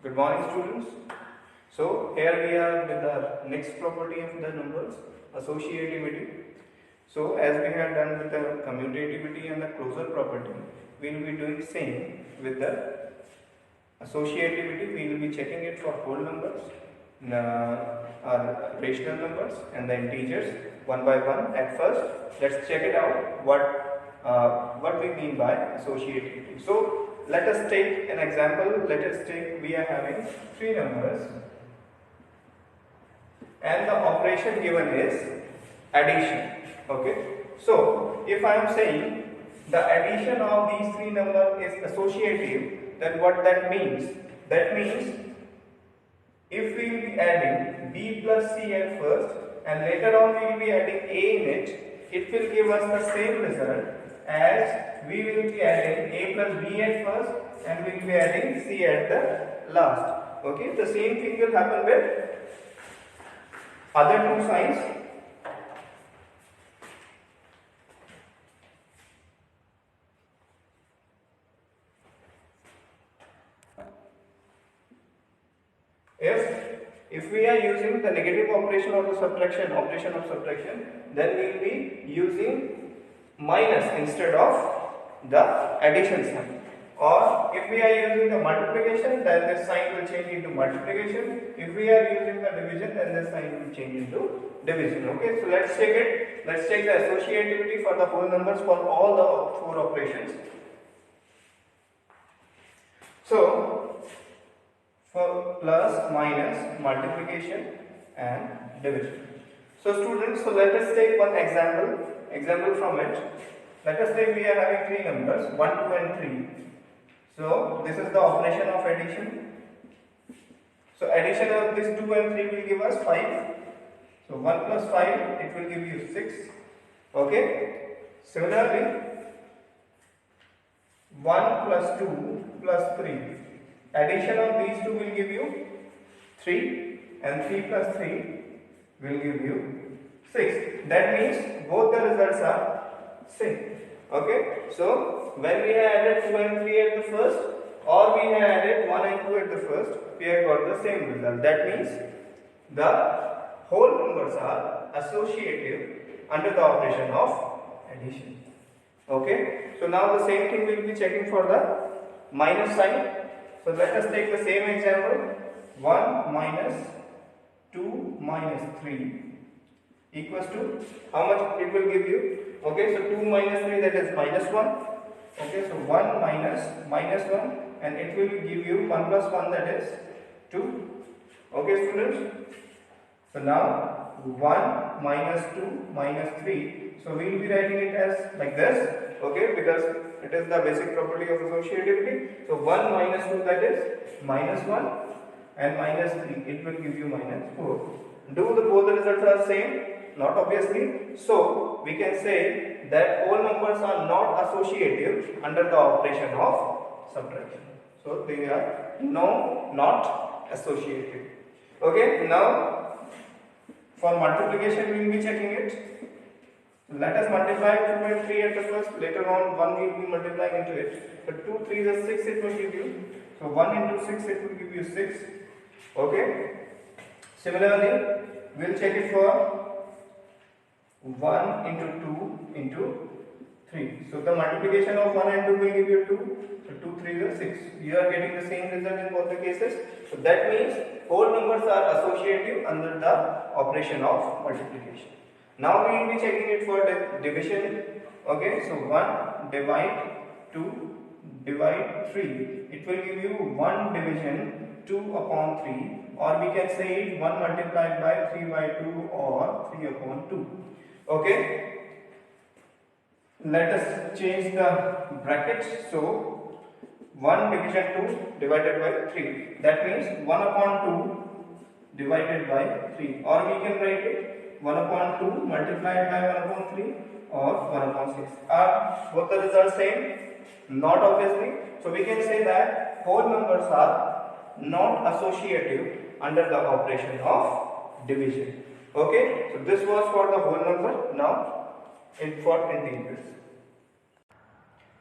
Good morning, students. So here we are with the next property of the numbers, associativity. So as we have done with the commutativity and the closure property, we will be doing same with the associativity. We will be checking it for whole numbers, rational numbers, and the integers one by one. At first, let's check it out. What we mean by associativity. So let us take an example. Let us take we are having three numbers, and the operation given is addition. Okay. So if I am saying the addition of these three numbers is associative, then what that means? That means if we will be adding b plus c at first and later on we will be adding a in it, it will give us the same result as we will be adding a plus b at first and we will be adding c at the last. Okay, the same thing will happen with other two signs. If we are using the negative operation of the subtraction, then we will be using minus instead of the addition sign. Or if we are using the multiplication, then the sign will change into multiplication. If we are using the division, then the sign will change into division. Okay, so let's check it. Let's check the associativity for the whole numbers for all the four operations. So for plus, minus, multiplication and division. So students, so let us take one example from it. Let us say we are having three numbers 1, 2 and 3. So this is the operation of addition. So addition of this 2 and 3 will give us 5. So 1 plus 5, it will give you 6. Okay. Similarly, 1 plus 2 plus 3. Addition of these two will give you 3 and 3 plus 3 will give you 6. That means both the results are same. Okay. So when we have added 2 and 3 at the first or we have added 1 and 2 at the first, we have got the same result. That means the whole numbers are associative under the operation of addition. Okay. So now the same thing we will be checking for the minus sign. So let us take the same example. 1 minus 2 minus 3 equals to how much it will give you? Okay, so 2 minus 3, that is minus 1. Okay, so 1 minus 1 and it will give you 1 plus 1, that is 2. Okay students. So now 1 minus 2 minus 3. So we will be writing it as like this. Okay, because it is the basic property of associativity. So 1 minus 2, that is minus 1 and minus 3, it will give you minus 4. Do the both the results are same? Not obviously. So we can say that all numbers are not associative under the operation of subtraction. So they are not associative. Okay, now for multiplication we will be checking it. Let us multiply 2 and 3 at the first, later on 1 will be multiplying into it. So 2, 3 is 6, it will give you. So 1 into 6, it will give you 6. Okay. Similarly, we will check it for 1 into 2 into 3. So the multiplication of 1 and 2 will give you 2. So 2, 3 is 6. You are getting the same result in both the cases. So that means whole numbers are associative under the operation of multiplication. Now we will be checking it for the division. Okay, so 1 divide 2 divide 3. It will give you 1 division 2 upon 3, or we can say 1 multiplied by 3 by 2 or 3 upon 2. Okay, let us change the brackets. So 1 division 2 divided by 3. That means 1 upon 2 divided by 3, or we can write it 1 upon 2 multiplied by 1 upon 3 or 1 upon 6. Are both the results same? Not obviously. So we can say that whole numbers are not associative under the operation of division. Okay, so this was for the whole number. Now for integers.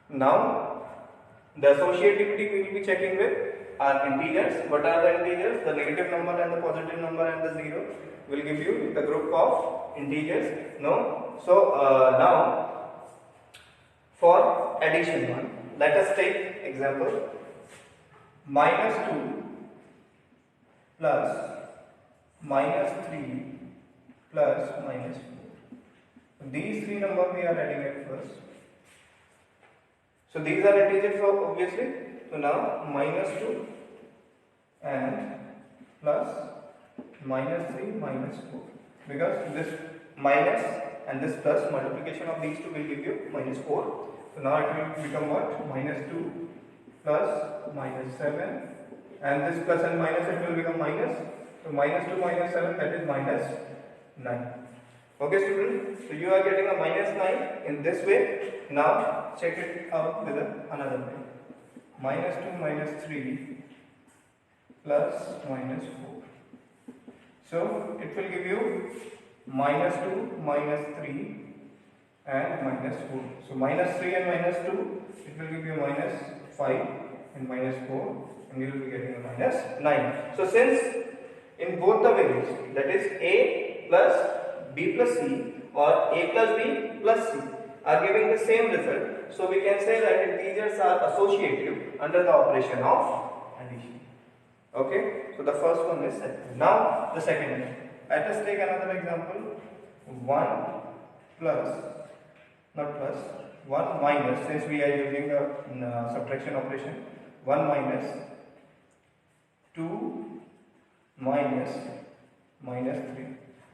Now the associativity we will be checking with are integers. What are the integers? The negative number and the positive number and the 0 will give you the group of integers. No? So now for addition one, let us take example minus 2 plus minus 3 plus minus 4. These three numbers we are adding at first. So these are integers obviously. So now minus 2 and plus minus 3 minus 4, because this minus and this plus multiplication of these two will give you minus 4. So now it will become what? Minus 2 plus minus 7, and this plus and minus it will become minus. So minus 2 minus 7, that is minus 9. Okay students, so you are getting a minus 9 in this way. Now check it out with another way. Minus 2 minus 3 plus minus 4. So it will give you minus 2 minus 3 and minus 4. So minus 3 and minus 2, it will give you minus 5 and minus 4, and you will be getting a minus 9. So since in both the ways, that is a plus b plus c or a plus b plus c are giving the same result, so we can say that integers are associative under the operation of addition. Okay, so the first one is set. Now the second one. Let us take another example. 1 plus, not plus, 1 minus, since we are using the subtraction operation, 1 minus 2 minus minus 3.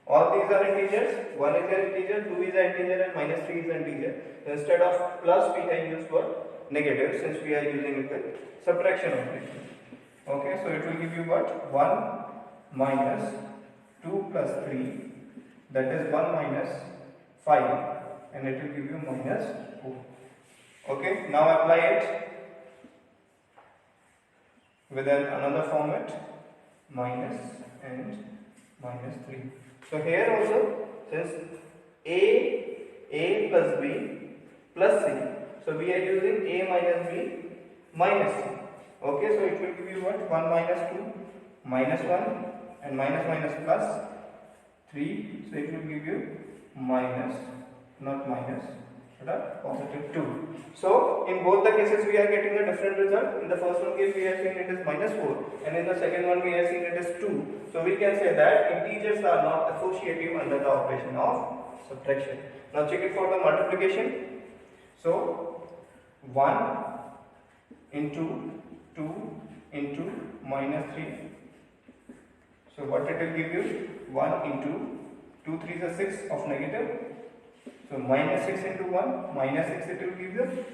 All these are integers. 1 is an integer, 2 is an integer, and minus 3 is an integer. So instead of plus, we have used what? Negative, since we are using it with subtraction operation. Okay, so it will give you what? 1 minus 2 plus 3, that is 1 minus 5, and it will give you minus 4. Okay, now apply it with another format, minus and minus 3. So here also, since a plus b plus c, so we are using a minus b minus c. Okay, so it will give you what? 1 minus 2 minus 1 and minus minus plus 3. So it will give you minus, not minus, but a positive 2. So in both the cases we are getting a different result. In the first one case we have seen it is minus 4, and in the second one we have seen it is 2. So we can say that integers are not associative under the operation of subtraction. Now check it for the multiplication. So 1 into 2 into minus 3. So what it will give you? 1 into 2 3 is 6 of negative. So minus 6 into 1, minus 6 it will give you.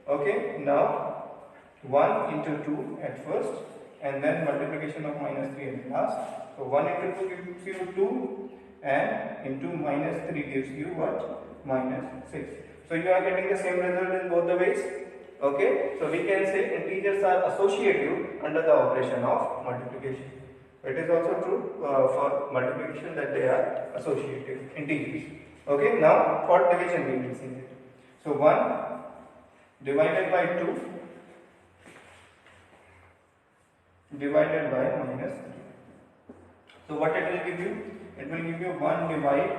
Okay, now 1 into 2 at first, and then multiplication of minus 3 at last. So 1 into 2 gives you 2, and into minus 3 gives you what? Minus 6. So you are getting the same result in both the ways. Okay, so we can say integers are associative under the operation of multiplication. It is also true for multiplication that they are associative integers. Okay, now for division we will see it. So 1 divided by 2 divided by minus 3. So what it will give you? It will give you 1 divide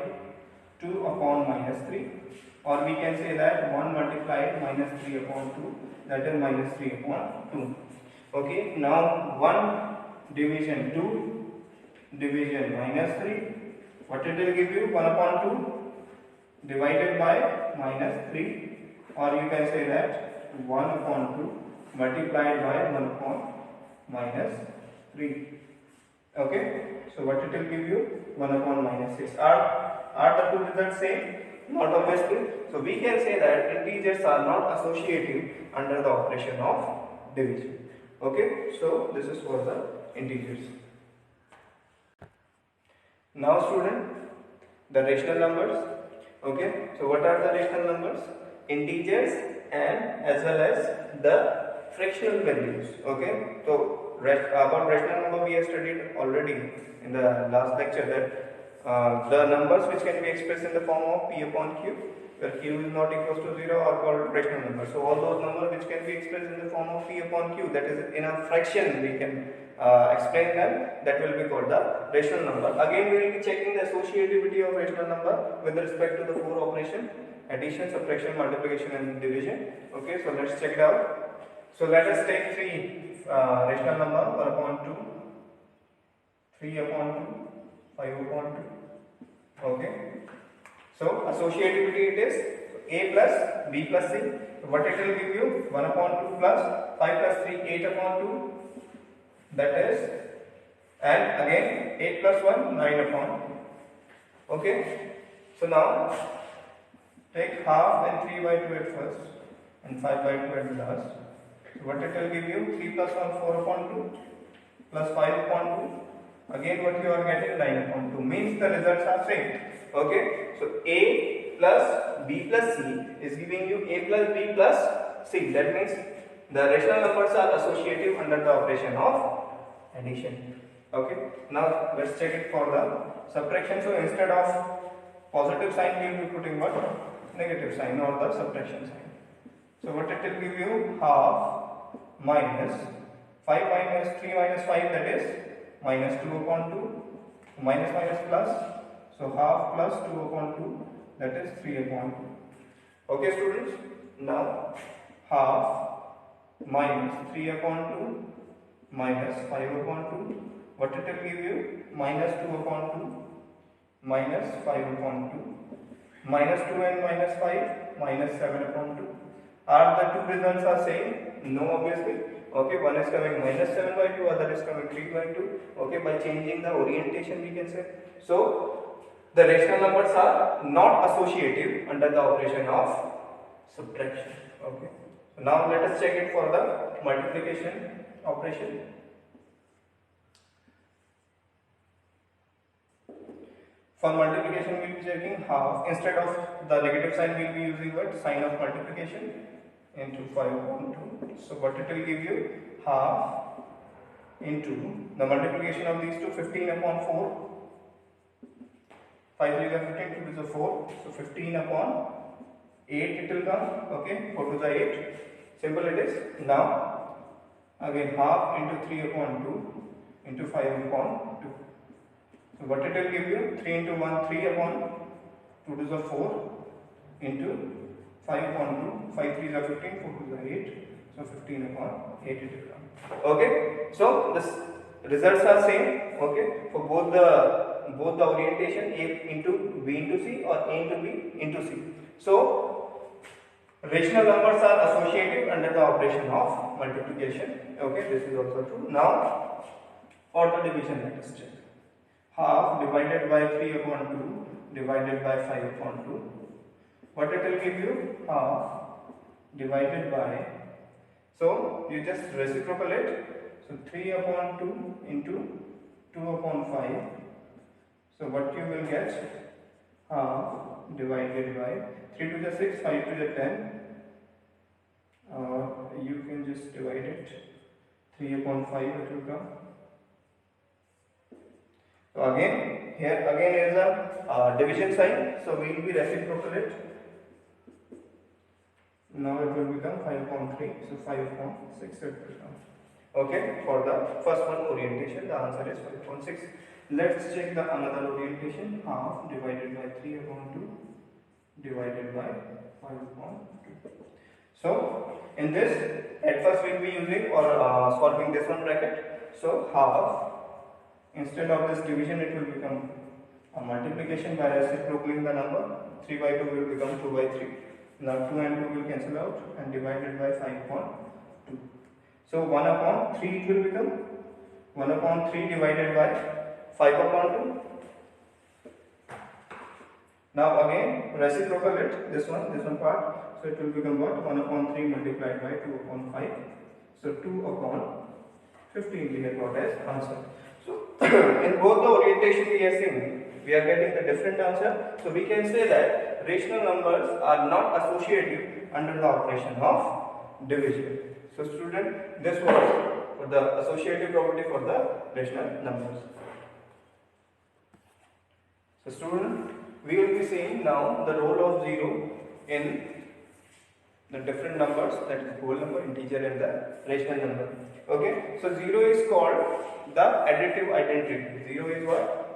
2 upon minus 3, or we can say that 1 multiplied minus 3 upon 2, that is minus 3 upon 2. Okay, now 1 division 2 division minus 3, what it will give you? 1 upon 2 divided by minus 3, or you can say that 1 upon 2 multiplied by 1 upon minus 3. Okay, so what it will give you? 1 upon minus 6. Are the two results same? Not obviously. So we can say that integers are not associative under the operation of division. Okay, so this is for the integers. Now student, the rational numbers. Okay, so what are the rational numbers? Integers and as well as the fractional values. Okay, so about rational number we have studied already in the last lecture, that the numbers which can be expressed in the form of p upon q, where q is not equals to 0 are called rational numbers. So all those numbers which can be expressed in the form of p upon q, that is in a fraction we can explain them, that will be called the rational number. Again we will be checking the associativity of rational number with respect to the four operation: addition, subtraction, multiplication and division. Okay, so let's check it out. So let us take three rational number: 1 upon 2, 3 upon 2, 5 upon 2. Okay, so associativity it is a plus b plus c. So what it will give you? 1 upon 2 plus 5 plus 3, 8 upon 2, that is, and again 8 plus 1, 9 upon 2. Okay, so now take half and 3 by 2 at first and 5 by 2 at last. So what it will give you? 3 plus 1, 4 upon 2 plus 5 upon 2. Again what you are getting? 9 upon 2. Means the results are same. Okay, so a plus b plus c is giving you a plus b plus c. That means the rational numbers are associative under the operation of addition. Okay, now let's check it for the subtraction. So instead of positive sign we will be putting what? Negative sign or the subtraction sign. So what it will give you? Half minus 5 minus 3 minus 5, that is minus 2 upon 2, minus minus plus, so half plus 2 upon 2, that is 3 upon 2. Okay students, now half minus 3 upon 2 minus 5 upon 2, what it will give you? Minus 2 upon 2 minus 5 upon 2, minus 2 and minus 5, minus 7 upon 2. Are the two results are same? No, obviously. Okay, one is coming minus 7 by 2, other is coming 3 by 2. Okay, by changing the orientation we can say. So the rational numbers are not associative under the operation of subtraction. Okay, so now let us check it for the multiplication operation. For multiplication we will be checking half. Instead of the negative sign we will be using what? Sign of multiplication into 5 upon 2. So what it will give you? Half into the multiplication of these two, 15 upon 4. 5 3 is 15, 2 is 4. So 15 upon 8 it will come. Okay, 4 to the 8. Simple it is. Now again half into 3 upon 2 into 5 upon 2. So what it will give you? 3 into 1, 3 upon 2 to the 4 into 5 upon 2, 5 3 is 15, 4 to the 8, so 15 upon 8 it will come. Okay, so the results are same. Okay, for both the orientation, A into B into C or A into B into C. So rational numbers are associative under the operation of multiplication. Okay, this is also true. Now for the division, let us check. Half divided by 3 upon 2 divided by 5 upon 2. What it will give you? Half divided by, so you just reciprocal it. So 3 upon 2 into 2 upon 5. So what you will get? Half divided by 3 to the 6, 5 to the 10. You can just divide it. 3 upon 5 it will come. So again, here again is a division sign. So we will be reciprocal it. Now it will become 5 upon 3. So 5 upon 6 it will become. Okay, for the first one orientation, the answer is 5 upon 6. Let's check the another orientation. Half divided by 3 upon 2 divided by 5 upon 2. So in this, at first we will be using or solving this one bracket. So half, instead of this division it will become a multiplication by reciprocaling the number. 3 by 2 will become 2 by 3. Now 2 and 2 will cancel out and divided by 5 upon 2. So 1 upon 3 it will become 1 upon 3 divided by 5 upon 2. Now again reciprocal it, this one part. So it will become what? 1 upon 3 multiplied by 2 upon 5. So 2 upon 15 we have got as answer. So in both the orientation we are seeing, we are getting the different answer. So we can say that rational numbers are not associative under the operation of division. So student, this was for the associative property for the rational numbers. So student, we will be seeing now the role of 0 in the different numbers, that is whole number, integer and the rational number. Okay, so 0 is called the additive identity. 0 is what?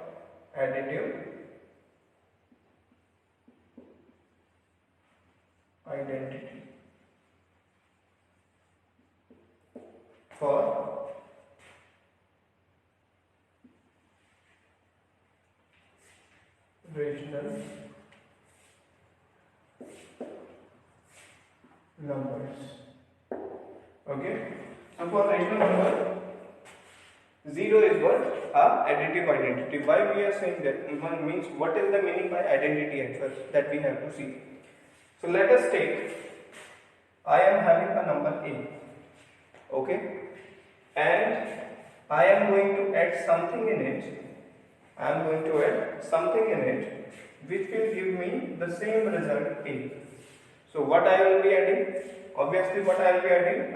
Additive identity for rational numbers. Okay, so for rational number, 0 is what? Additive identity. Why we are saying that? Means what is the meaning by identity at first, that we have to see. So let us take, I am having a number A, okay, and I am going to add something in it. I am going to add something in it which will give me the same result A. So what I will be adding? Obviously what I will be adding?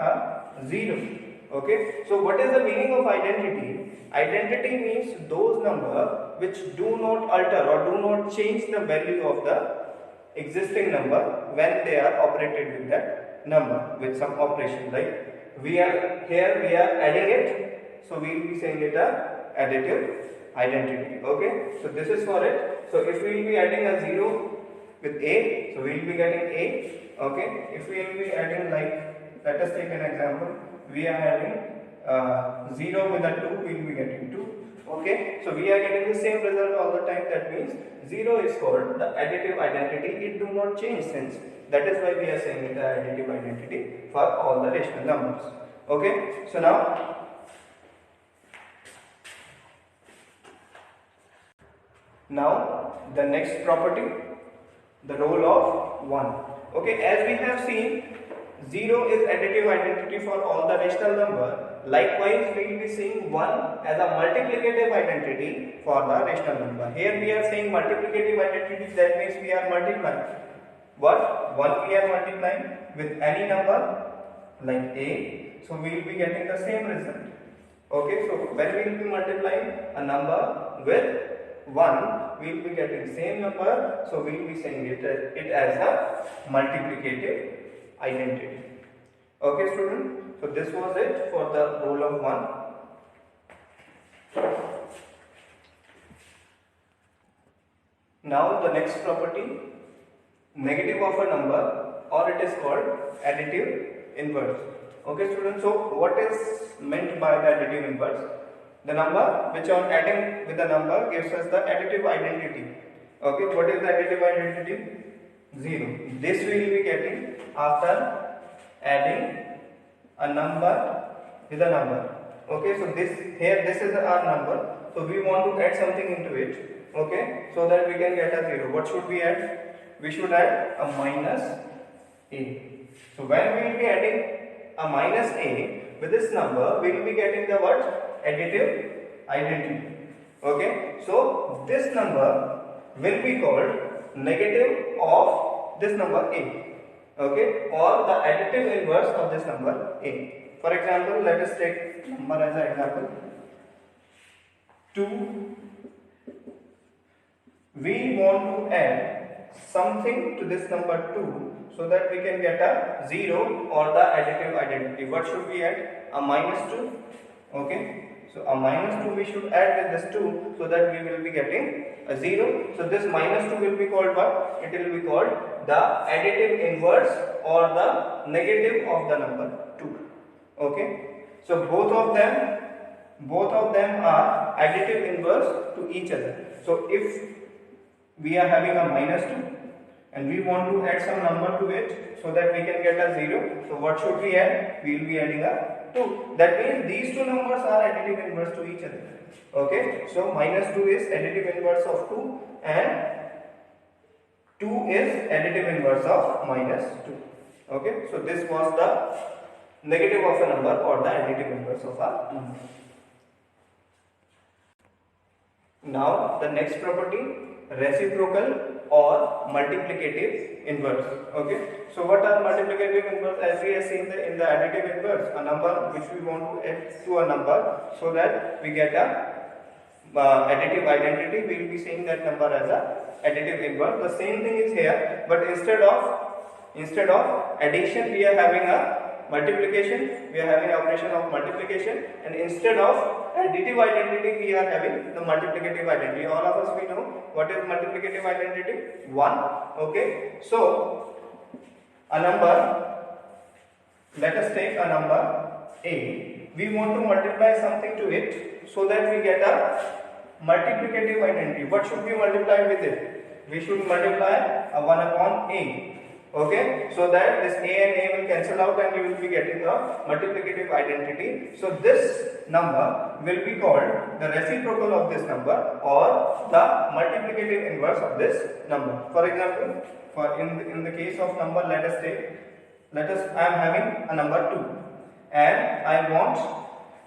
0. Okay. So what is the meaning of identity? Identity means those numbers which do not alter or do not change the value of the existing number when they are operated with that number with some operation. Like we are adding it, so we will be saying it a additive identity. Okay, so this is for it. So if we will be adding a 0 with A, so we will be getting A. Okay, if we will be adding, like, let us take an example, we are adding 0 with a 2, we will be getting 2. Okay, so we are getting the same result all the time. That means 0 is called the additive identity. It do not change since. That is why we are saying it the additive identity for all the rational numbers. Okay, so now the next property, the role of 1. Okay, as we have seen, 0 is additive identity for all the rational number. Likewise, we will be seeing 1 as a multiplicative identity for the rational number. Here we are saying multiplicative identity, that means we are multiplying. What? 1 we are multiplying with any number like A, so we will be getting the same result. Okay, so when we will be multiplying a number with 1, we will be getting same number, so we will be saying it as a multiplicative identity. Okay, student, so this was it for the rule of 1. Now the next property, negative of a number, or it is called additive inverse. Okay, students, so what is meant by the additive inverse? The number which on adding with the number gives us the additive identity. Okay, what is the additive identity? 0. This we will be getting after adding a number with a number. Okay, so this is our number, so we want to add something into it. Okay, so that we can get a 0. What should we add? We should add a minus a. So when we will be adding a minus a with this number, we will be getting the what? Additive identity. Okay, so this number will be called negative of this number a. Okay, or the additive inverse of this number a. For example, let us take number as an example 2. We want to add something to this number 2 so that we can get a 0 or the additive identity. What should we add? A minus 2. Okay, so a minus 2 we should add with this 2 so that we will be getting a 0. So this minus 2 will be called what? It will be called the additive inverse or the negative of the number 2. Okay, so both of them are additive inverse to each other. So if we are having a minus 2 and we want to add some number to it so that we can get a 0, so what should we add? We will be adding a 2. That means these two numbers are additive inverse to each other. Okay, so minus 2 is additive inverse of 2 and 2 is additive inverse of minus 2. Okay, so this was the negative of a number or the additive inverse of a number. Now the next property, reciprocal or multiplicative inverse. Okay, so what are multiplicative inverse? As we have seen in the additive inverse, a number which we want to add to a number so that we get a additive identity, we will be saying that number as a additive inverse. The same thing is here, but instead of addition we are having a multiplication, we are having operation of multiplication, and instead of additive identity we are having the multiplicative identity. All of us we know what is multiplicative identity, 1. Okay, so a number, let us take a number a, we want to multiply something to it so that we get a multiplicative identity. What should we multiply with it? We should multiply a 1 upon a. Okay, so that this a and a will cancel out and you will be getting a multiplicative identity. So this number will be called the reciprocal of this number or the multiplicative inverse of this number. For example, in the case of number, I am having a number 2 and I want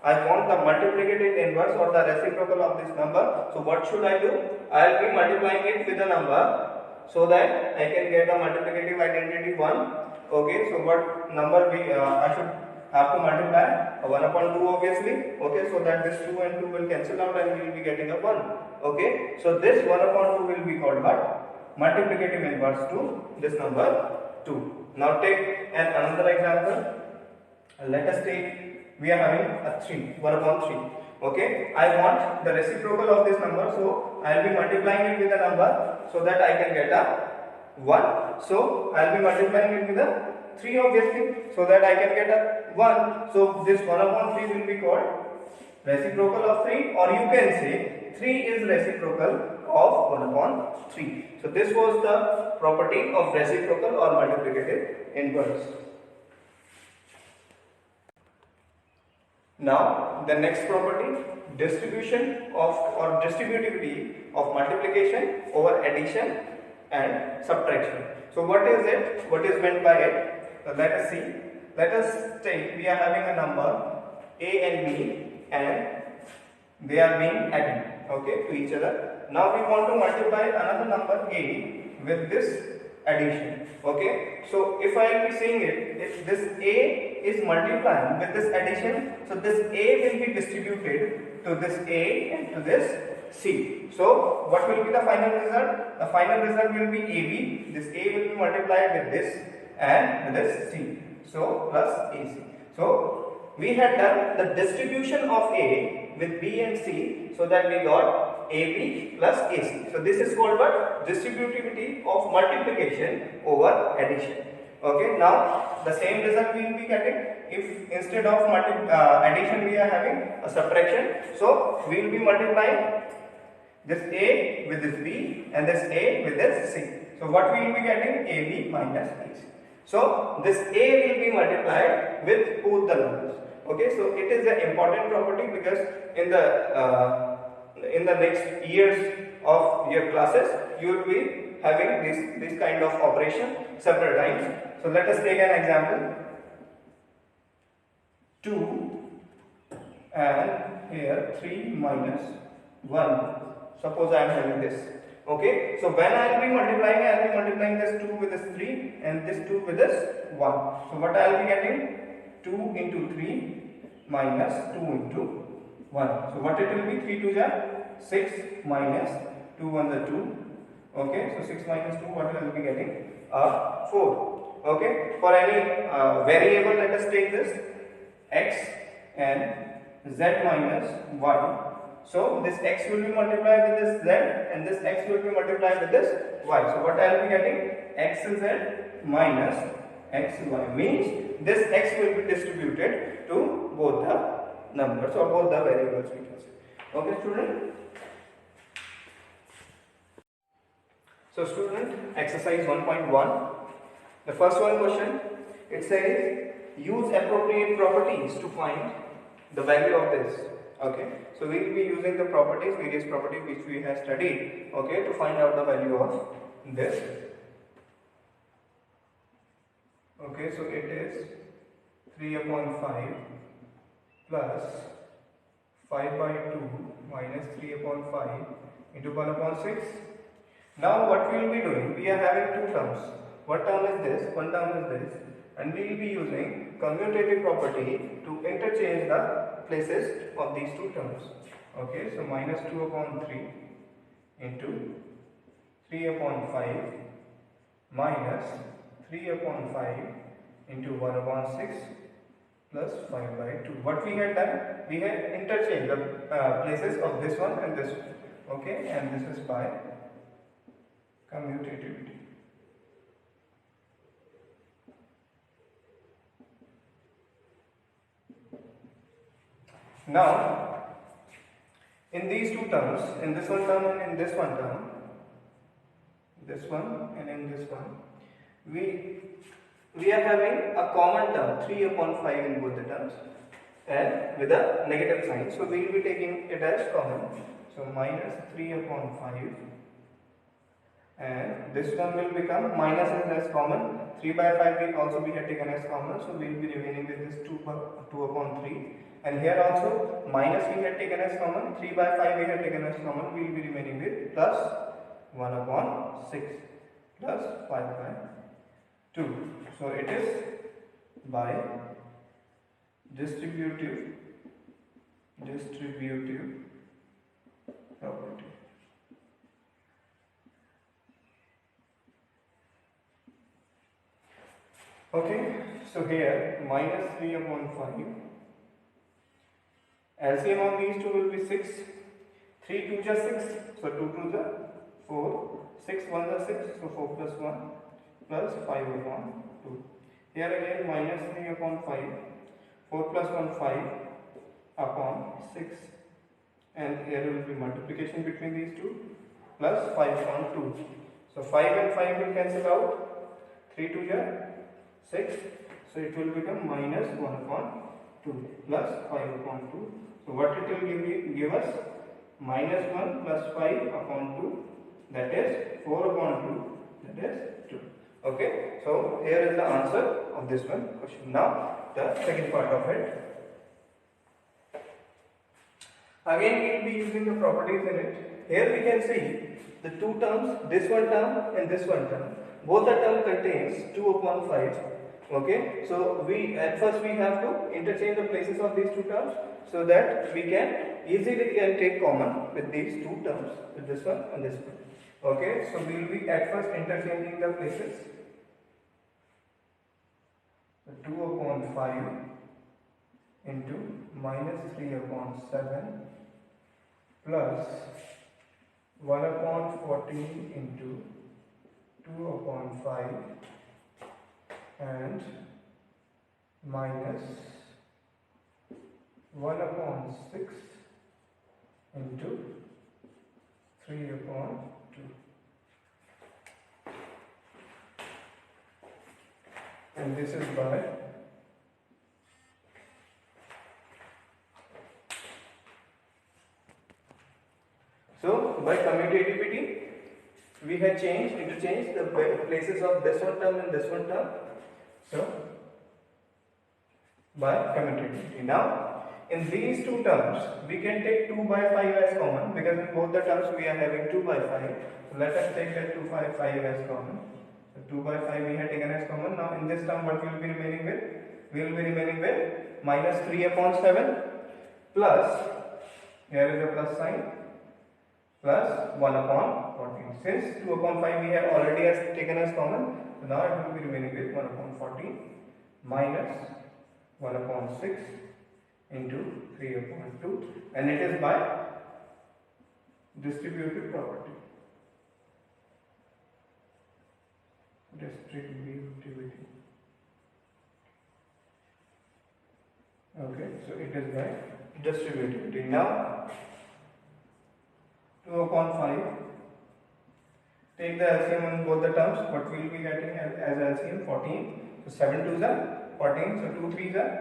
the multiplicative inverse or the reciprocal of this number. So what should I do? I will be multiplying it with a number so that I can get a multiplicative identity 1. Okay, so what number I should have to multiply? 1 upon 2 obviously. Okay, so that this 2 and 2 will cancel out and we will be getting a 1. Okay, so this 1 upon 2 will be called what? Multiplicative inverse to this number 2. Now take another example. Let us take, we are having a 3, 1 upon 3. Okay, I want the reciprocal of this number, so I will be multiplying it with a number so that I can get a 1. So I will be multiplying it with a 3 obviously, so that I can get a 1. So this 1 upon 3 will be called reciprocal of 3, or you can say 3 is reciprocal of 1 upon 3. So this was the property of reciprocal or multiplicative inverse. Now the next property, distribution of or distributivity of multiplication over addition and subtraction. So what is it? What is meant by it? Let us see. Let us take, we are having a number a and b and they are being added, okay, to each other. Now we want to multiply another number a with this addition. Okay, so if I will be saying it, if this a is multiplying with this addition, so this a will be distributed to this a and to this c. So what will be the final result? The final result will be ab. This a will be multiplied with this and with this c. So plus ac. So we had done the distribution of a with b and c, so that we got AB plus AC. So this is called what? Distributivity of multiplication over addition. Okay, now the same result we will be getting if instead of addition we are having a subtraction. So we will be multiplying this A with this B and this A with this C. So what we will be getting? AB minus AC. So this A will be multiplied with both the numbers. Okay, so it is an important property because in the next years of your classes you will be having this kind of operation several times. So let us take an example. 2 and here 3 minus 1. Suppose I am having this. Okay, so when I will be multiplying this 2 with this 3 and this 2 with this 1. So what I will be getting? 2 into 3 minus 2 into 1. So what it will be? 3 2s are 6 minus 2 1 the 2. Okay, so 6 minus 2, what will be getting? 4. Okay, for any variable, let us take this x and z minus y. So this x will be multiplied with this z and this x will be multiplied with this y. So what I will be getting? xz minus xy means this x will be distributed to both the numbers or both the variables we can say. Okay, student? So student, exercise 1.1. The first one question, it says use appropriate properties to find the value of this. Okay, so we will be using the properties, various properties which we have studied, okay, to find out the value of this. Okay, so it is 3 upon 5 plus 5 by 2 minus 3 upon 5 into 1 upon 6. Now what we will be doing, we are having two terms. One term is this, and we will be using commutative property to interchange the places of these two terms. Okay, so minus 2 upon 3 into 3 upon 5 minus 3 upon 5 into 1 upon 6 plus 5 by 2. What we had done? We had interchanged the places of this one and this one. Okay, and this is by commutativity. Now, in these two terms, in this one term and in this one term, this one and in this one, we are having a common term 3 upon 5 in both the terms and with a negative sign. So we will be taking it as common. So minus 3 upon 5, and this one will become minus as common. 3 by 5 will also be taken as common. So we will be remaining with this 2 upon 3. And here also minus we had taken as common. 3 by 5 we had taken as common. We will be remaining with plus 1 upon 6 plus 5 by 2. So it is by distributive property. Okay, so here minus 3 upon 5. LCM on these two will be 6. 3 2s are 6, so 2 2s are 4. 6 1s are 6, so 4 plus 1 plus 5 upon 2. Here again minus 3 upon 5. 4 plus 1 5 upon 6, and here will be multiplication between these two plus 5 upon 2. So 5 and 5 will cancel out. 3 2s are 6, so it will become minus 1 upon 2 plus 5 upon 2. So what it will give us? Minus 1 plus 5 upon 2, that is 4 upon 2, that is 2. Okay, so here is the answer of this one question. Now the second part of it. Again we will be using the properties in it. Here we can see the two terms, this one term and this one term. Both the term contains 2 upon 5. Okay, so at first we have to interchange the places of these two terms so that we can easily take common with these two terms, with this one and this one. Okay, so we will be at first interchanging the places. 2 upon 5 into minus 3 upon 7 plus 1 upon 14 into 2 upon 5 and minus 1 upon 6 into 3 upon 2. And this is by commutativity we had interchanged the places of this one term and this one term. So by commutativity. Now in these two terms we can take 2 by 5 as common, because in both the terms we are having 2 by 5. So let us take that 2 by 5 as common. So 2 by 5 we have taken as common. Now in this term what we will be remaining with? We will be remaining with minus 3 upon 7 plus, here is a plus sign, plus 1 upon 14. Since 2 upon 5 we have already taken as common, so now it will be remaining with 1 upon 14 minus 1 upon 6 into 3 upon 2, and it is by distributive property. Distributivity. Okay, so it is by distributivity. Now 2 upon 5, take the LCM on both the terms. What we will be getting as LCM? 14. So 7 2s are 14, so 2 3s are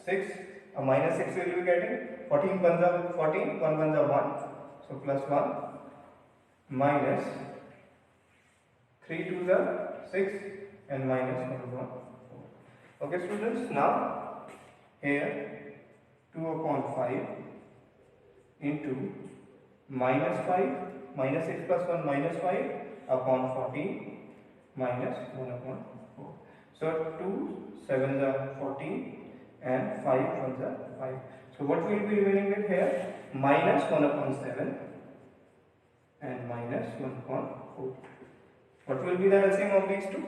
6. A minus 6 will be getting 14 1s are 14, 1 1s are 1, so plus 1 minus 3 2s are 6 and minus 1 1. Okay students, now here 2 upon 5 into minus 5, minus 6 plus 1 minus 5 upon 14 minus 1 upon 4. So 2 7s are 14 and 5 1s are 5. So So what will be remaining with here? Minus 1 upon 7 and minus 1 upon 4. What will be the LCM of these two?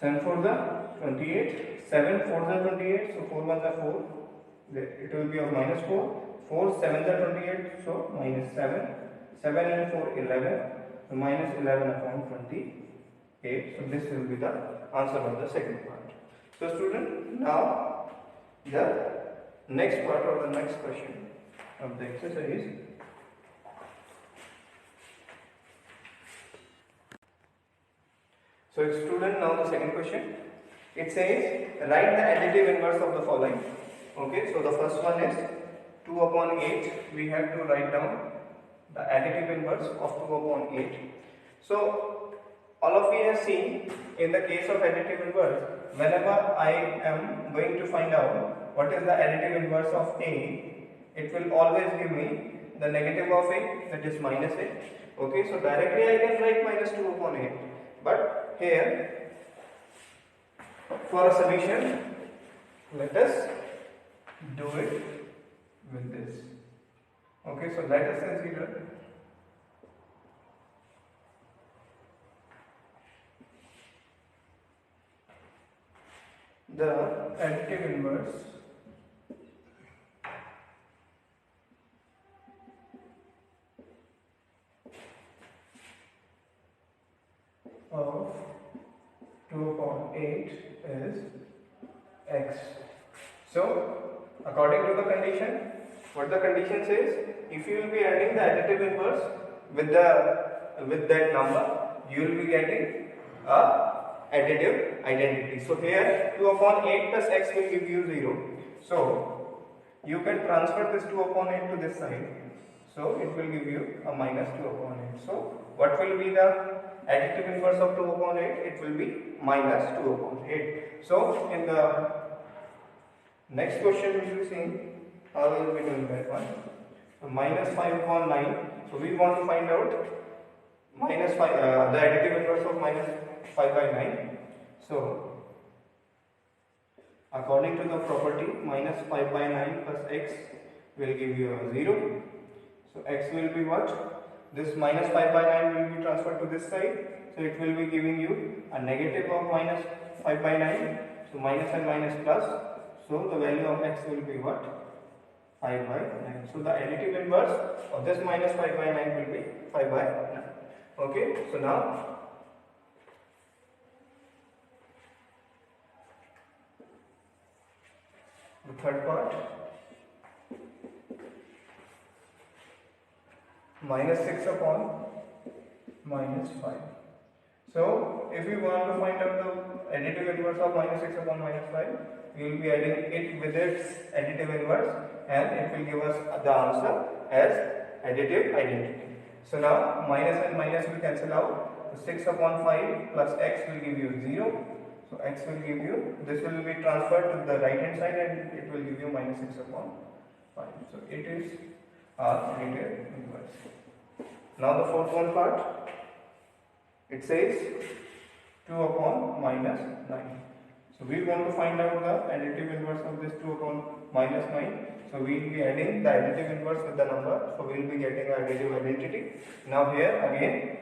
7 4 the 28, 7 4 the 28, so 4 1 the 4. It will be of minus 4. 4 7 the 28, so minus 7. 7 and 4 11, so minus 11 upon 28. So this will be the answer of the second part. So student, now the next part or the next question of the exercise. So student, now the second question. It says write the additive inverse of the following. Okay, so the first one is 2 upon 8. We have to write down the additive inverse of 2 upon 8. So all of you have seen in the case of additive inverse, whenever I am going to find out what is the additive inverse of A, it will always give me the negative of A, that is minus A. Okay, so directly I can write minus 2 upon 8. But here, for a solution, let us do it with this. Okay, so let us consider the additive inverse of 2 upon 8 is x. So according to the condition, what the condition says, if you will be adding the additive inverse with that number, you will be getting a additive identity. So here 2 upon 8 plus x will give you 0. So you can transfer this 2 upon 8 to this side. So it will give you a minus 2 upon 8. So what will be the additive inverse of 2 upon 8? It will be minus 2 upon 8. So in the next question we will see how we will be doing that one. So minus 5 upon 9. So we want to find out minus 5, the additive inverse of minus 5 by 9. So according to the property, minus 5 by 9 plus x will give you a 0. So x will be what? This minus 5 by 9 will be transferred to this side. So it will be giving you a negative of minus 5 by 9. So minus and minus plus. So the value of x will be what? 5 by 9. So the additive inverse of this minus 5 by 9 will be 5 by 9. Okay, so now the third part, minus 6 upon minus 5. So if we want to find out the additive inverse of minus 6 upon minus 5, we will be adding it with its additive inverse and it will give us the answer as additive identity. So now minus and minus will cancel out. So 6 upon 5 plus x will give you 0. So x will give you, this will be transferred to the right hand side and it will give you minus 6 upon 5. So it is our additive inverse. Now the fourth one part, it says 2 upon minus 9. So we want to find out the additive inverse of this 2 upon minus 9. So we will be adding the additive inverse with the number. So we will be getting an additive identity. Now here again,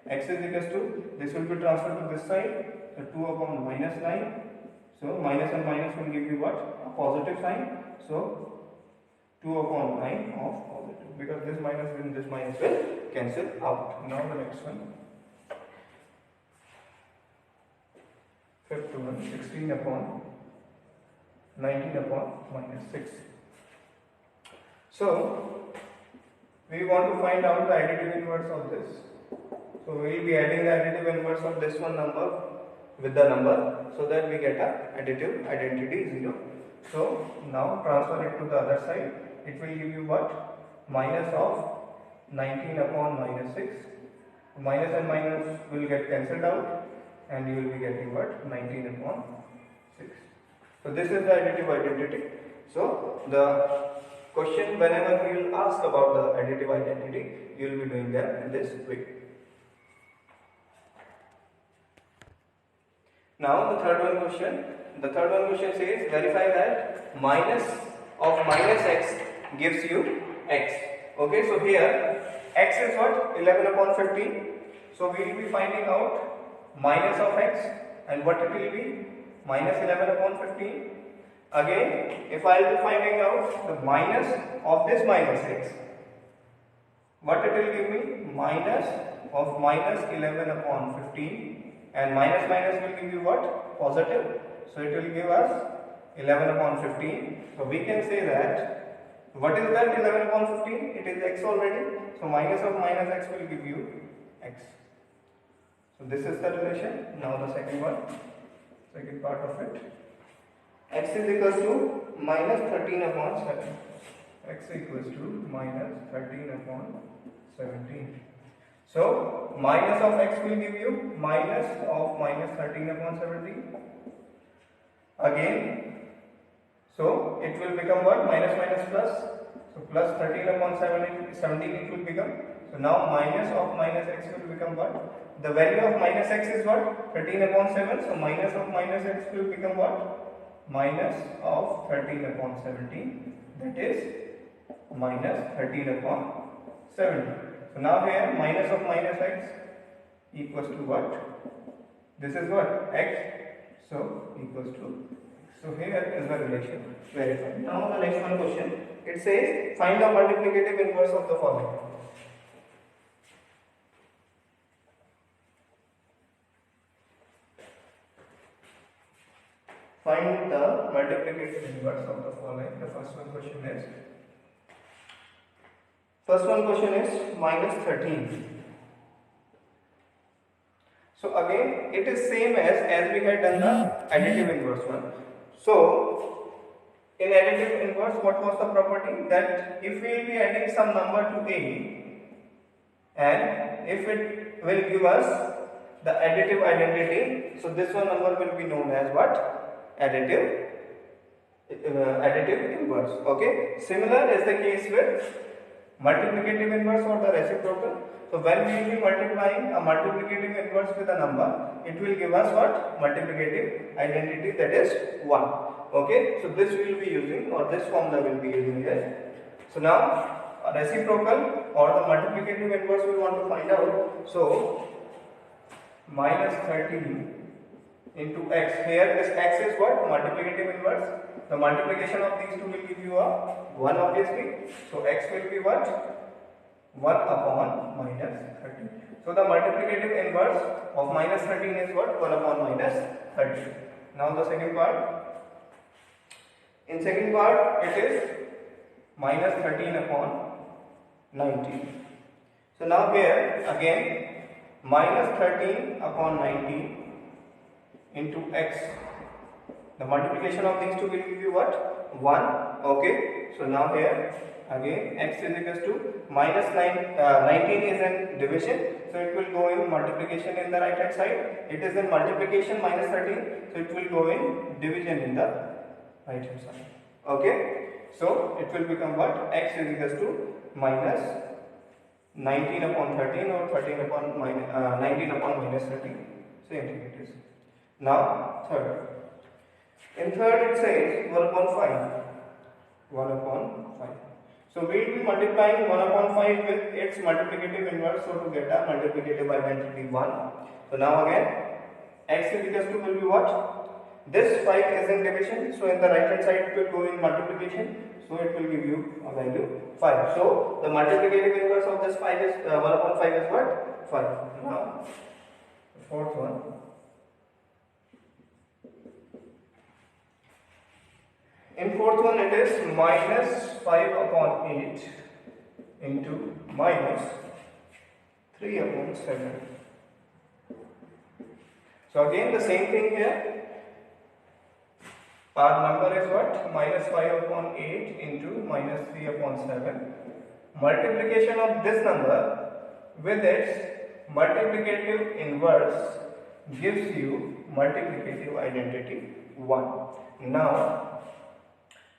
x is equals to, this will be transferred to this side. So 2 upon minus 9. So minus and minus will give you what? A positive sign. So 2 upon 9 of positive. Because this minus and this minus will cancel out. Now the next one. Fifth one, 16 upon 19 upon minus 6. So we want to find out the additive inverse of this. So we will be adding the additive inverse of this one number with the number so that we get a additive identity 0. So now transfer it to the other side. It will give you what? Minus of 19 upon minus 6. Minus and minus will get cancelled out and you will be getting what? 19 upon 6. So this is the additive identity. So the question, whenever we will ask about the additive identity, you will be doing that in this way. Now the third one question says verify that minus of minus x gives you x. Okay, so here x is what? 11 upon 15. So we will be finding out minus of x, and what it will be? Minus 11 upon 15. Again, if I will be finding out the minus of this minus x, what it will give me? Minus of minus 11 upon 15, and minus minus will give you what? Positive. So it will give us 11 upon 15. So we can say that, what is that 11 upon 15? It is x already. So minus of minus x will give you x. So this is the relation. Now the second one, second part of it. X is equals to minus 13 upon 7. X equals to minus 13 upon 17. So minus of x will give you minus of minus 13 upon 17. Again, so it will become what? Minus minus plus. So plus 13 upon 17 it will become. So now minus of minus x will become what? The value of minus x is what? 13 upon 7. So minus of minus x will become what? Minus of 13 upon 17. That is minus 13 upon 17. So now here minus of minus x equals to what? This is what? X. So equals to. So here is the relation verified. Now the next one question. It says find the multiplicative inverse of the following. Find the multiplicative inverse of the following. The first one question is minus 13. So again it is same as we had done the additive inverse one. So in additive inverse, what was the property? That if we will be adding some number to a, and if it will give us the additive identity, so this one number will be known as what? Additive inverse. Okay. Similar is the case with multiplicative inverse or the reciprocal. So when we will be multiplying a multiplicative inverse with a number, it will give us what? Multiplicative identity, that is 1. Okay. So this we will be using, or this formula will be using here. So now a reciprocal or the multiplicative inverse we want to find out. So minus 13 into x. Here this x is what? Multiplicative inverse. The multiplication of these two will give you a 1 obviously. So x will be what? 1 upon minus 13. So the multiplicative inverse of minus 13 is what? 1 upon minus 13. Now the second part. In second part it is minus 13 upon 19. So now here again minus 13 upon 19 into x. The multiplication of these two will give you what? 1. Okay. So now here again x is equals to minus 19 is in division. So it will go in multiplication in the right hand side. It is in multiplication minus 13. So it will go in division in the right hand side. Okay. So it will become what? X is equals to minus 19 upon 13 or 13 upon 19 upon minus 13. Same thing it is. Now third. In third it says 1 upon 5. 1 upon 5. So we will be multiplying 1 upon 5 with its multiplicative inverse, so to get a multiplicative identity 1. So now again x is equals to will be what? This 5 is in division, so in the right hand side it will go in multiplication, so it will give you a value 5. So the multiplicative inverse of this 5 is 1 upon 5 is what? 5. Now the fourth one. In fourth one it is minus 5 upon 8 into minus 3 upon 7. So again the same thing here. Our number is what? Minus 5 upon 8 into minus 3 upon 7. Multiplication of this number with its multiplicative inverse gives you multiplicative identity 1. Now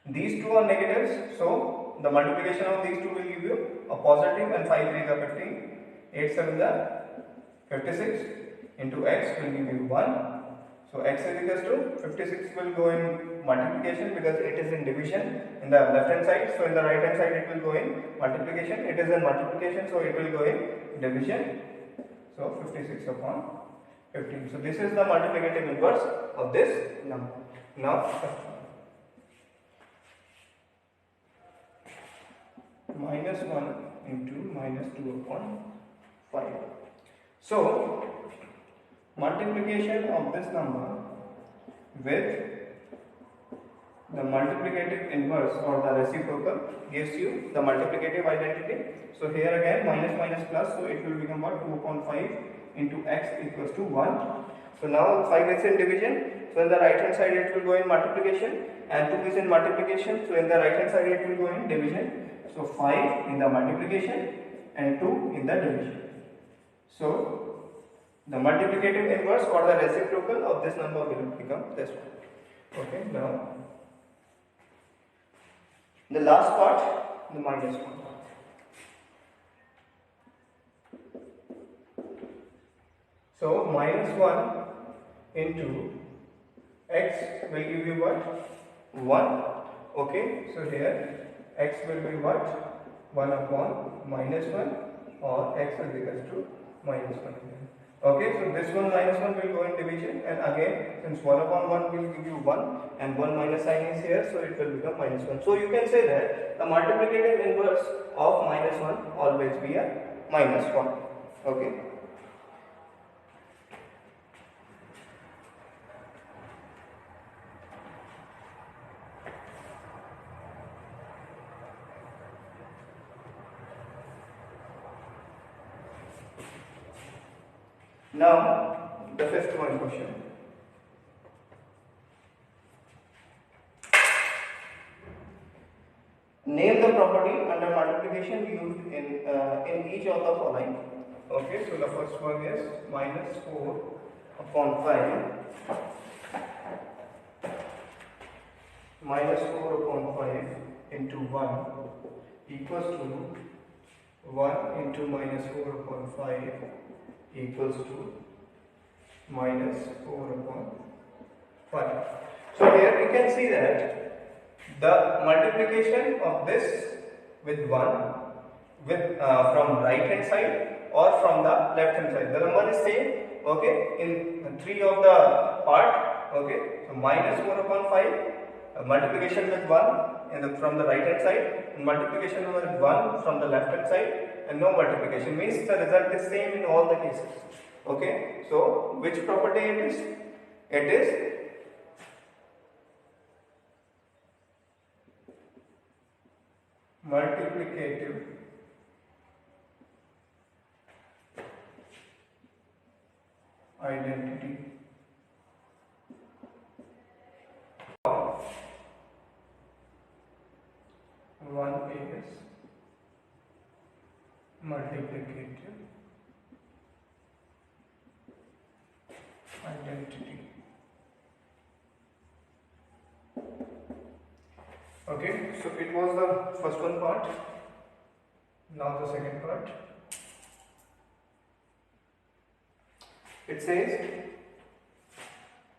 these two are negatives, so the multiplication of these two will give you a positive, and 5 3 are 15, 8 7 are 56 into x will give you 1. So x is equals to 56 will go in multiplication because it is in division in the left hand side. So in the right hand side it will go in multiplication. It is in multiplication, so it will go in division. So 56 upon 15. So this is the multiplicative inverse of this number. Now minus 1 into minus 2 upon 5. So multiplication of this number with the multiplicative inverse or the reciprocal gives you the multiplicative identity. So here again minus minus plus, so it will become what, 2 upon 5 into x equals to 1. So now 5 is in division, so in the right hand side it will go in multiplication, and 2 is in multiplication, so in the right hand side it will go in division. So 5 in the multiplication and 2 in the division. So the multiplicative inverse or the reciprocal of this number will become this one. Okay, now the last part, the minus 1. So minus 1 into x will give you what? 1. Okay, so here x will be what? 1 upon minus 1, or x is equals to minus 1. Okay, so this one minus 1 will go in division, and again since 1 upon 1 will give you 1 and 1 minus sign is here, so it will become minus 1. So you can say that the multiplicative inverse of minus 1 always be a minus 1. Okay. Now, the fifth one question. Name the property under multiplication used in each of the following. Okay, so the first one is minus 4 upon 5. Minus 4 upon 5 into 1 equals to 1 into minus 4 upon 5 equals to minus 4 upon 5. So here we can see that the multiplication of this with 1 with from right hand side or from the left hand side, the number is same. Okay, in 3 of the part. Okay, so minus 4 upon 5 multiplication with 1 from the right hand side, and multiplication with 1 from the left hand side, and no multiplication, means the result is same in all the cases. Okay, so which property it is? It is multiplicative identity. One is multiplicative identity. Okay, so it was the first one part. Now the second part. It says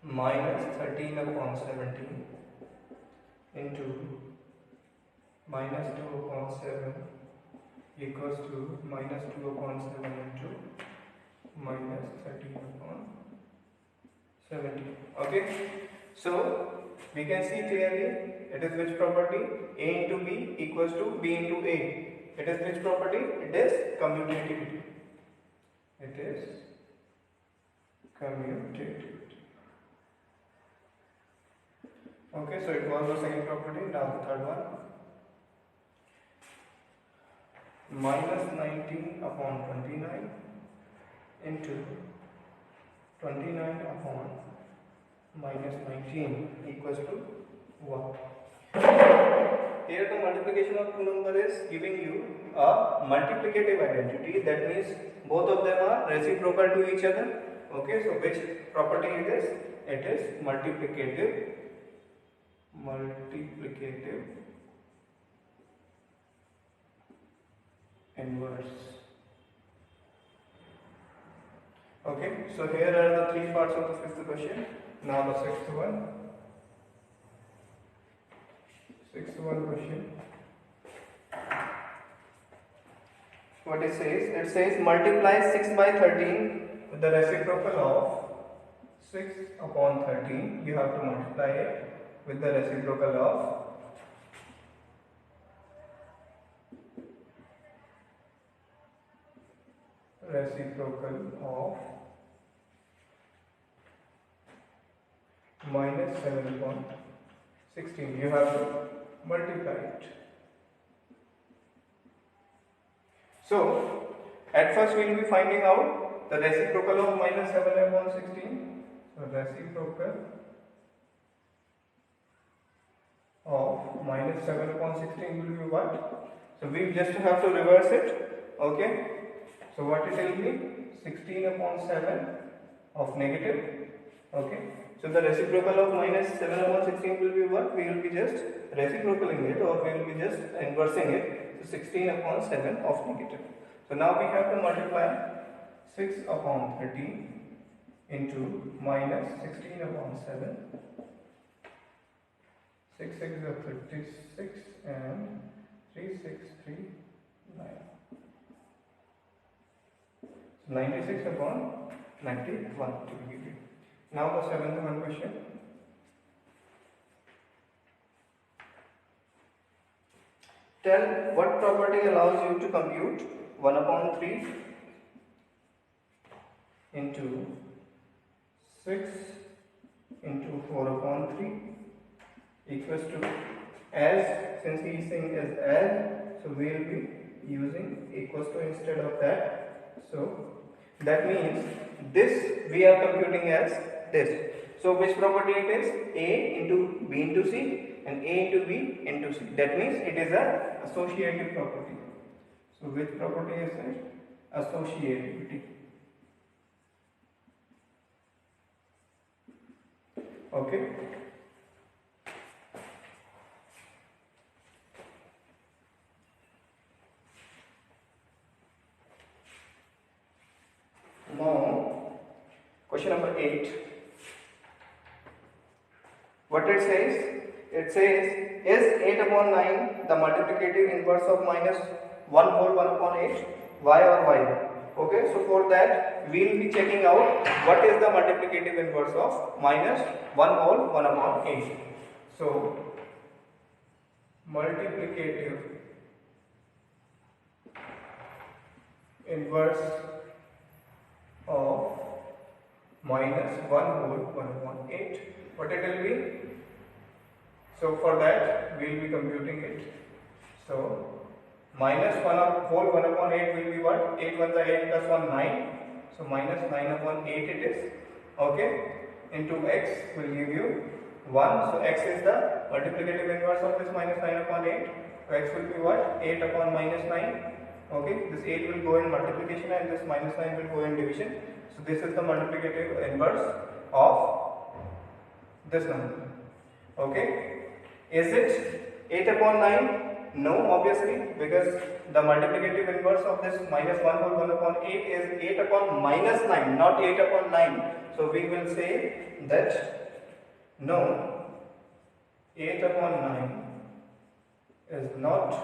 minus 13 upon 17 into minus 2 upon 7 equals to minus 2 upon 7 into minus 13 upon 17. Okay, so we can see clearly it is which property? A into B equals to B into A. It is which property? It is commutativity. It is commutativity. Okay, so it was the second property. Now the third one. Minus 19 upon 29 into 29 upon minus 19 equals to 1. Here the multiplication of two numbers is giving you a multiplicative identity. That means both of them are reciprocal to each other. Okay, so which property it is? It is multiplicative inverse. Okay, so here are the three parts of the fifth question. Now the sixth one. Sixth one question. What it says multiply 6 by 13 with the reciprocal of 6 upon 13. You have to multiply it with the reciprocal of minus 7 upon 16. You have to multiply it. So, at first we will be finding out the reciprocal of minus 7 upon 16. So, reciprocal of minus 7 upon 16 will be what? So, we just have to reverse it. Okay. So, what it will be? 16 upon 7 of negative. Okay. So, the reciprocal of minus 7 upon 16 will be what? We will be just reciprocaling it, or we will be just inversing it. So 16 upon 7 of negative. So now we have to multiply 6 upon 13 into minus 16 upon 7. 6 6 is 36 and 3 6 3 9. So 96 upon 91 to be given. Now the seventh one question. Tell what property allows you to compute 1 upon 3 into 6 into 4 upon 3 equals to, as, since he is saying as, so we will be using equals to instead of that. So that means this we are computing as this. So which property it is? A into B into C and A into B into C. That means it is a associative property. So which property is it? Associativity. Okay. Now, question number 8. What it says? It says, is 8 upon 9 the multiplicative inverse of minus 1 whole 1 upon 8? Y or Y? Okay, so for that we will be checking out what is the multiplicative inverse of minus 1 whole 1 upon 8. So, multiplicative inverse of minus 1 whole 1 upon 8. What it will be? So for that we will be computing it. So minus 1 whole 1 upon 8 will be what? 8 1 is 8 plus 1 9. So minus 9 upon 8 it is. Okay. Into x will give you 1. So x is the multiplicative inverse of this minus 9 upon 8. So x will be what? 8 upon minus 9. Okay. This 8 will go in multiplication and this minus 9 will go in division. So this is the multiplicative inverse of this number. Okay. Is it 8 upon 9? No, obviously, because the multiplicative inverse of this minus 1 whole 1 upon 8 is 8 upon minus 9, not 8 upon 9. So we will say that no, 8 upon 9 is not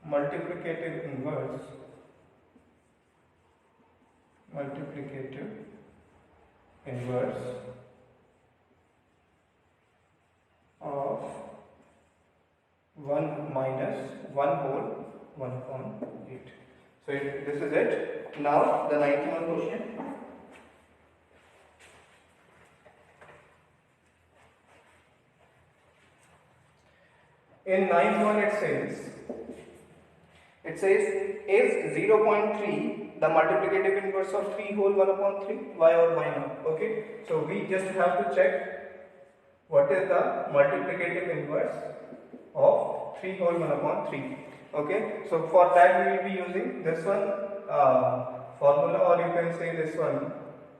multiplicative inverse of 1 minus 1 whole 1 upon 8. So this is it. Now the 91 question. In 91 it says is 0.3 the multiplicative inverse of 3 whole 1 upon 3, y or y not? Okay. So we just have to check what is the multiplicative inverse of 3 whole 1 upon 3. Okay. So for that we will be using this one formula, or you can say this one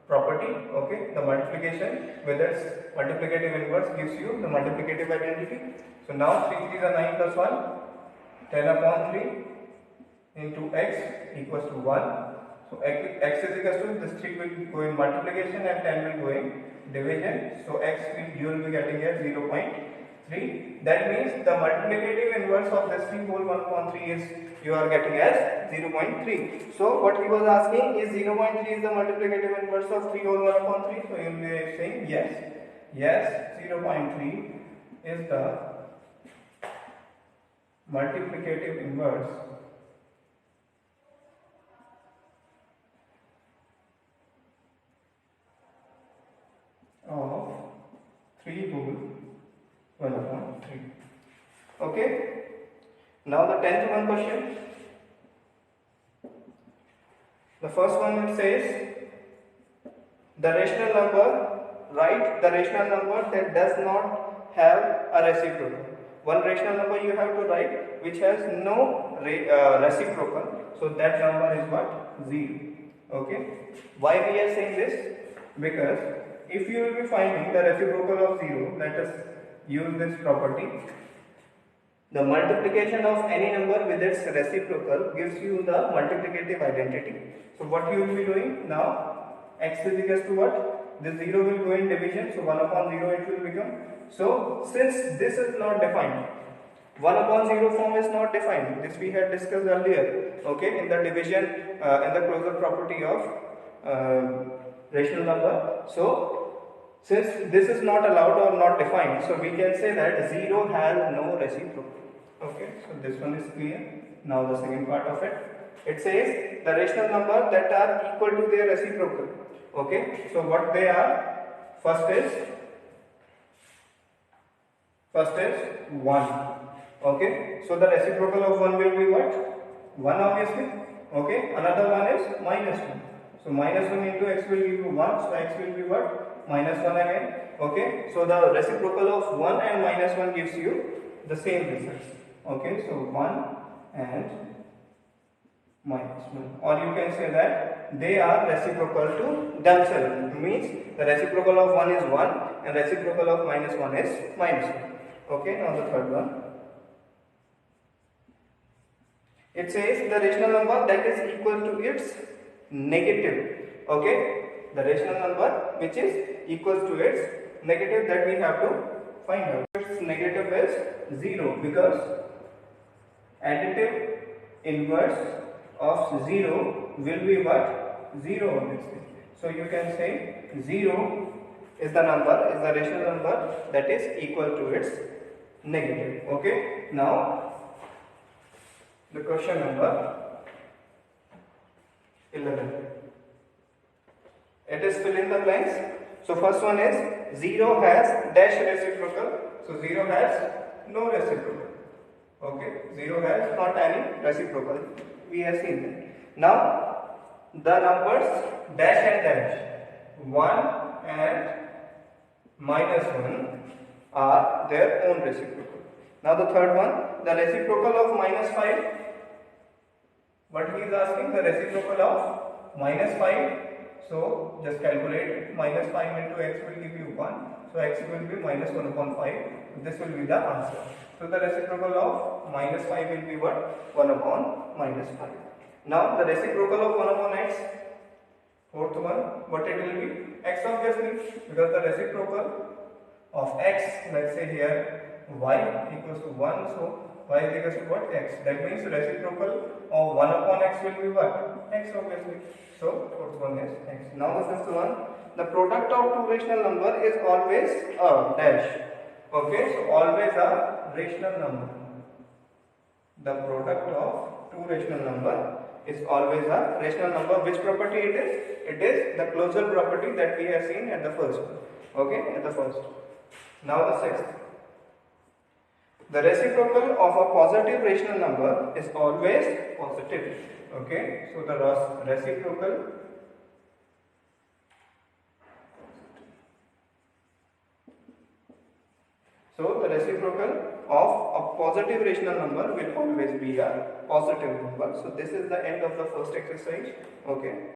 property. Okay. The multiplication, whether it's multiplicative inverse, gives you the multiplicative identity. So now 3 3 is 9 plus 1, 10 upon 3 into x equals to 1. So x is equals to, this 3 will go in multiplication and 10 will go in division. So x you will be getting here 0.3. 3. That means the multiplicative inverse of this 3 whole 1 upon 3 is you are getting as 0.3. So what he was asking is 0.3 is the multiplicative inverse of 3 whole 1 upon 3. So you will be saying yes. Yes, 0.3 is the multiplicative inverse of 3 whole 1 upon 3. Okay. Now the 10th one question. The first one it says the rational number, write the rational number that does not have a reciprocal. One rational number you have to write which has no reciprocal. So that number is what? 0. Okay. Why we are saying this? Because if you will be finding the reciprocal of 0, let us use this property. The multiplication of any number with its reciprocal gives you the multiplicative identity. So what you will be doing now, x is equal to what? This 0 will go in division, so 1 upon 0 it will become. So since this is not defined, 1 upon 0 form is not defined. This we had discussed earlier, okay, in the division, in the closure property of rational number. So since this is not allowed or not defined, so we can say that 0 has no reciprocal. Okay, so this one is clear. Now the second part of it. It says the rational number that are equal to their reciprocal. Okay, so what they are? First is 1. Okay, so the reciprocal of 1 will be what? 1 obviously. Okay, another one is -1. So -1 into x will give you 1. So x will be what? -1 again. Okay, so the reciprocal of 1 and -1 gives you the same results. Okay, so 1 and -1, or you can say that they are reciprocal to themselves. Means the reciprocal of 1 is 1 and reciprocal of -1 is -1. Okay, now the third one. It says the rational number that is equal to its negative. Okay, the rational number which is equal to its negative, that we have to find out. Its negative is 0 because additive inverse of 0 will be what? 0 obviously. So you can say 0 is the number, is the rational number that is equal to its negative. Okay, now the question number 11. It is fill in the blanks. So first one is 0 has dash reciprocal. So 0 has no reciprocal. Okay, 0 has not any reciprocal. We have seen that. Now the numbers dash and dash, 1 and -1 are their own reciprocal. Now the third one, the reciprocal of -5. What he is asking, the reciprocal of -5. So just calculate, -5 into x will give you 1. So x will be -1 upon 5. This will be the answer. So the reciprocal of -5 will be what? 1 upon -5. Now the reciprocal of 1 upon x, fourth one, what it will be? X obviously, because the reciprocal of x, let's say here y equals to 1, so y is equals to what? X. That means reciprocal of 1 upon x will be what? X obviously. So fourth one is x. Now the fifth one, the product of two rational number is always a dash. Okay, so always a rational number. The product of two rational number is always a rational number. Which property it is? It is the closure property that we have seen at the first one. Okay, at the first. Now the sixth. The reciprocal of a positive rational number is always positive. Okay, so the reciprocal of a positive rational number will always be a positive number. So this is the end of the first exercise. Okay.